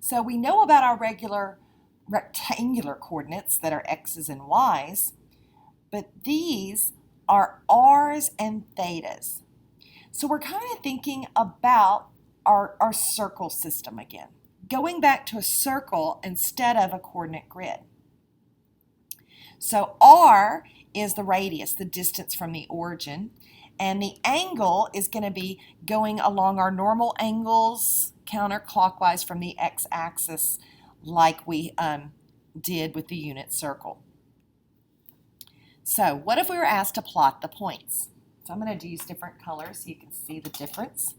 So we know about our regular rectangular coordinates that are x's and y's, but these are r's and thetas. So we're kind of thinking about our circle system again, going back to a circle instead of a coordinate grid. So r is the radius, the distance from the origin, and the angle is going to be going along our normal angles counterclockwise from the x-axis like we did with the unit circle. So what if we were asked to plot the points? So I'm going to use different colors so you can see the difference.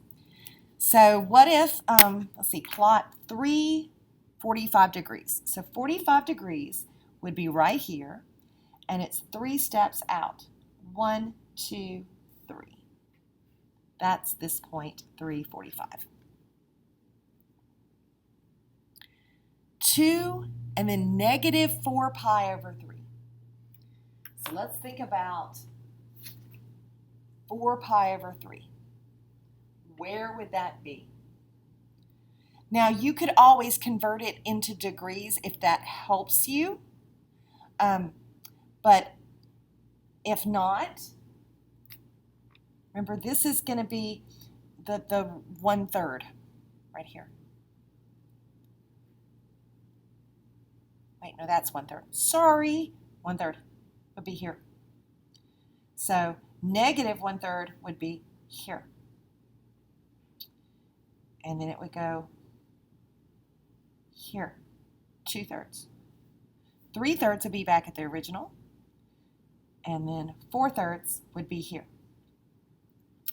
So what if, let's see, plot 45 degrees. So 45 degrees would be right here, and it's 3 steps out. 1, 2, 3. That's this point, 345. 2, and then negative 4 pi over 3. So let's think about 4 pi over 3. Where would that be? Now you could always convert it into degrees if that helps you, but if not, remember this is going to be the 1/3 right here. Wait, no, that's 1/3. Sorry, 1/3 would be here. So negative 1/3 would be here. And then it would go here, 2/3. 3/3 would be back at the original. And then 4/3 would be here.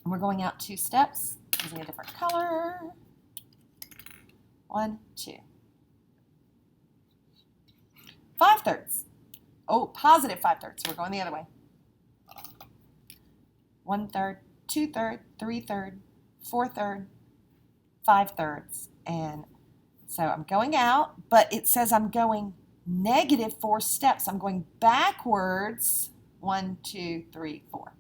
And we're going out 2 steps using a different color. 1, 2. 5/3. Oh, positive 5/3. So we're going the other way. 1/3, 2/3, 3/3, 4/3, 5/3. And so I'm going out, but it says I'm going negative 4 steps. I'm going backwards 1, 2, 3, 4.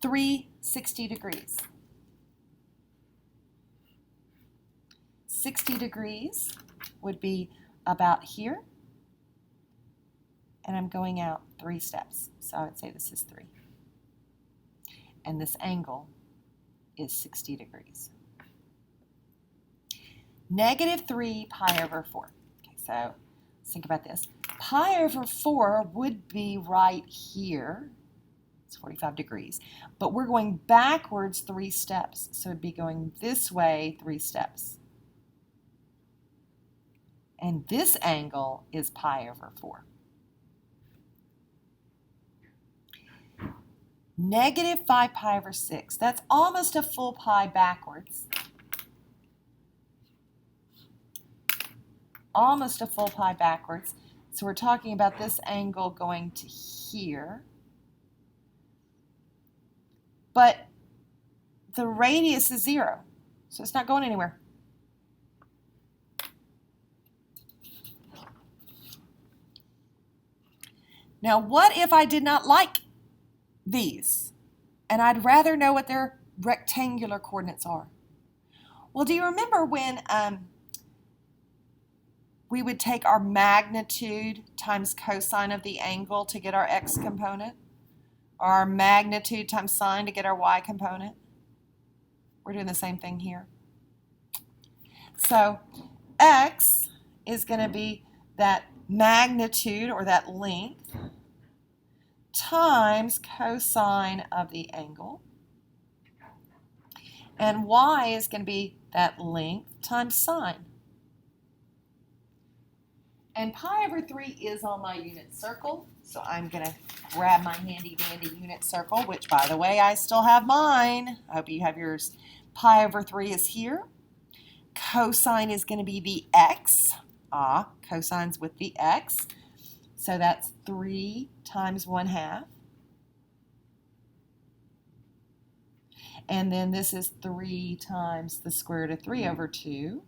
Three 60 degrees. 60 degrees would be about here, and I'm going out 3 steps. So I would say this is 3. And this angle is 60 degrees. Negative 3 pi over 4. Okay, so let's think about this. Pi over 4 would be right here. It's 45 degrees. But we're going backwards 3 steps. So it'd be going this way 3 steps. And this angle is pi over 4. Negative 5 pi over 6. That's almost a full pi backwards. Almost a full pi backwards. So we're talking about this angle going to here. But the radius is 0, so it's not going anywhere. Now, what if I did not like these, and I'd rather know what their rectangular coordinates are? Well, do you remember when we would take our magnitude times cosine of the angle to get our x component? Or our magnitude times sine to get our y component? We're doing the same thing here. So x is going to be that magnitude or that length times cosine of the angle. And y is going to be that length times sine. And pi over 3 is on my unit circle, so I'm going to grab my handy dandy unit circle, which, by the way, I still have mine. I hope you have yours. Pi over 3 is here. Cosine is going to be the x. Cosine's with the x. So that's 3 times 1/2. And then this is 3 times the square root of 3 over 2.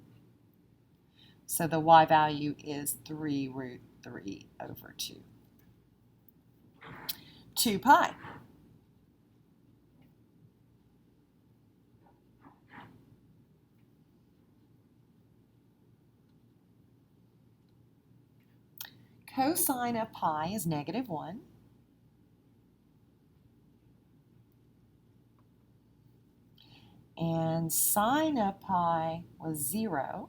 So the y value is 3 root 3 over 2. 2 pi. Cosine of pi is -1. And sine of pi was 0.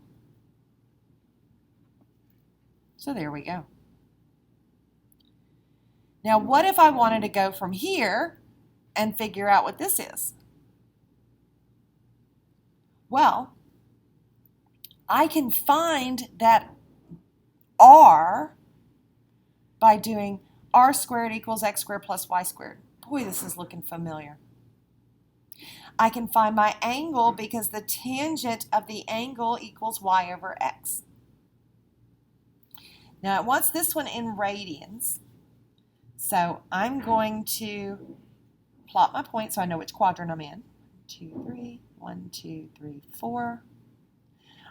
So there we go. Now what if I wanted to go from here and figure out what this is? Well, I can find that r by doing r squared equals x squared plus y squared. Boy, this is looking familiar. I can find my angle because the tangent of the angle equals y over x. Now it wants this one in radians, so I'm going to plot my point so I know which quadrant I'm in. 2, 3, 1, 2, 3, 4.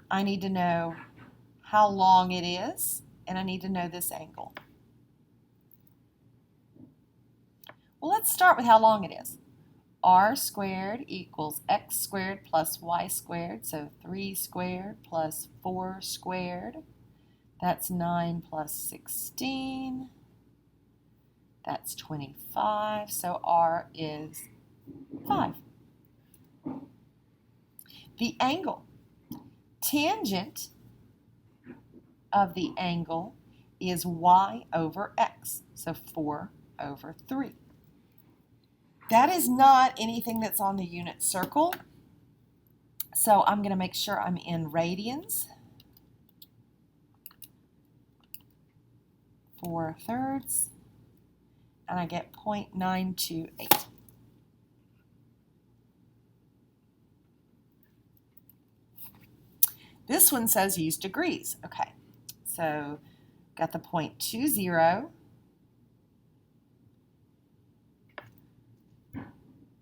I need to know how long it is, and I need to know this angle. Well, let's start with how long it is. R squared equals x squared plus y squared, so 3 squared plus 4 squared. That's 9 plus 16. That's 25, so r is 5. The angle. Tangent of the angle is y over x, so 4 over 3. That is not anything that's on the unit circle, so I'm going to make sure I'm in radians. 4/3, and I get 0.928. This one says use degrees. Okay, so got the 0.20.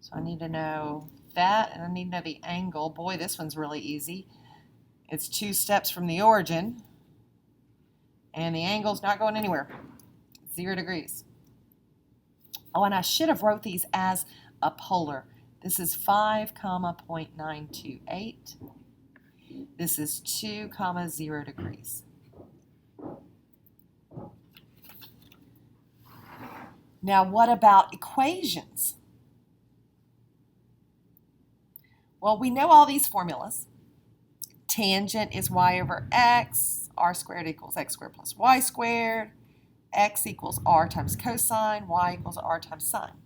So I need to know that, and I need to know the angle. Boy, this one's really easy. It's 2 steps from the origin, and the angle's not going anywhere. 0 degrees. Oh, and I should have wrote these as a polar. This is 5, 0.928. This is 2, 0 degrees. Now, what about equations? Well, we know all these formulas. Tangent is y over x, r squared equals x squared plus y squared, x equals r times cosine, y equals r times sine.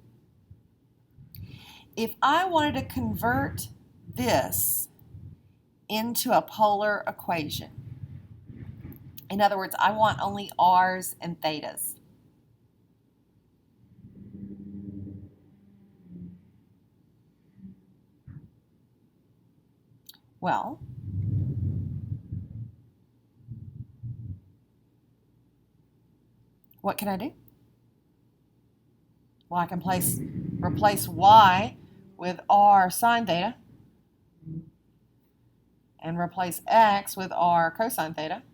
If I wanted to convert this into a polar equation, in other words, I want only r's and thetas. Well, what can I do? Well, I can replace y with r sine theta and replace x with r cosine theta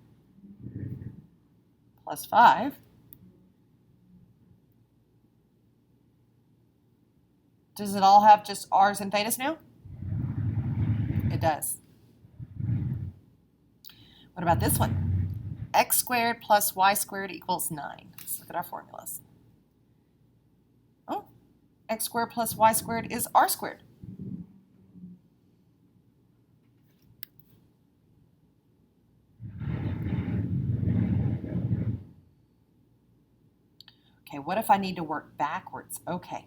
plus 5. Does it all have just r's and thetas now? It does. What about this one? X squared plus y squared equals 9. Let's look at our formulas. Oh, x squared plus y squared is r squared. Okay, what if I need to work backwards? Okay,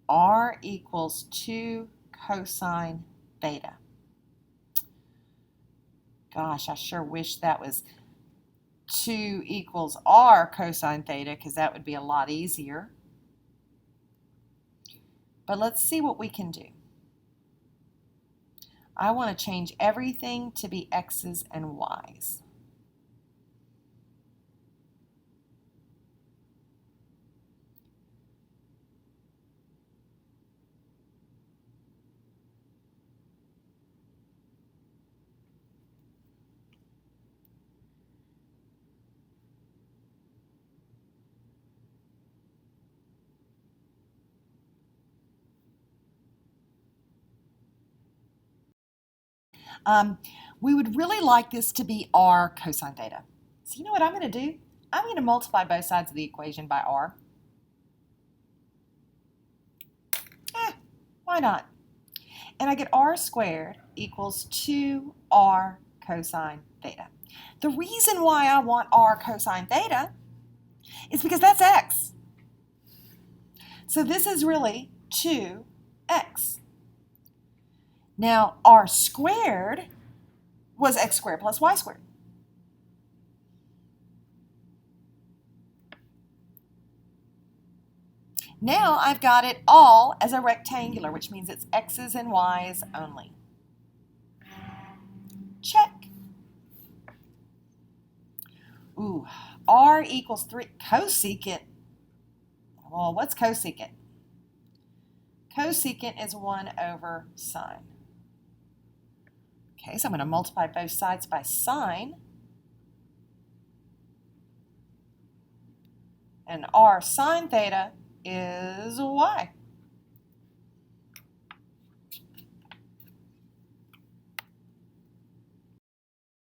r equals 2 cosine theta. Gosh, I sure wish that was 2 equals r cosine theta, because that would be a lot easier. But let's see what we can do. I want to change everything to be x's and y's. We would really like this to be r cosine theta. So you know what I'm going to do? I'm going to multiply both sides of the equation by r. Why not? And I get r squared equals 2r cosine theta. The reason why I want r cosine theta is because that's x. So this is really 2x. Now, r squared was x squared plus y squared. Now I've got it all as a rectangular, which means it's x's and y's only. Check. Ooh, r equals 3 cosecant. Well, what's cosecant? Cosecant is 1 over sine. Okay, so I'm going to multiply both sides by sine. And r sine theta is y.